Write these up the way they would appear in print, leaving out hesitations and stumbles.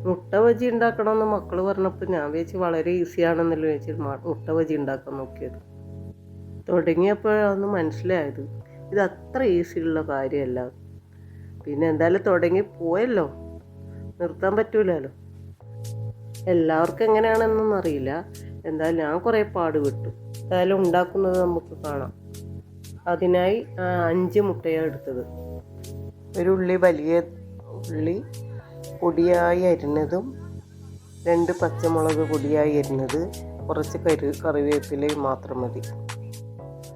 മുട്ട ബജി ഉണ്ടാക്കണമെന്ന് മക്കൾ പറഞ്ഞപ്പോൾ ഞാൻ വിചാരിച്ച് വളരെ ഈസിയാണെന്നല്ലോ വെച്ച് മുട്ട ബജി ഉണ്ടാക്കാൻ നോക്കിയത്. തുടങ്ങിയപ്പോഴാണ് മനസ്സിലായത് ഇത് അത്ര ഈസിയുള്ള കാര്യമല്ല. പിന്നെ എന്തായാലും തുടങ്ങി പോയല്ലോ, നിർത്താൻ പറ്റൂലല്ലോ. എല്ലാവർക്കും എങ്ങനെയാണെന്നൊന്നും അറിയില്ല. എന്തായാലും ഞാൻ കുറേ പാടുപെട്ടു. എന്തായാലും ഉണ്ടാക്കുന്നത് നമുക്ക് കാണാം. അതിനായി 5 മുട്ടയാണ് എടുത്തത്. ഒരു വലിയ ഉള്ളി പൊടിയായി അരിഞ്ഞതും 2 പച്ചമുളക് പൊടിയായി അരിഞ്ഞത്, കുറച്ച് കറിവേപ്പിലയും മാത്രം മതി.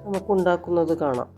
നമുക്കുണ്ടാക്കുന്നത് കാണാം.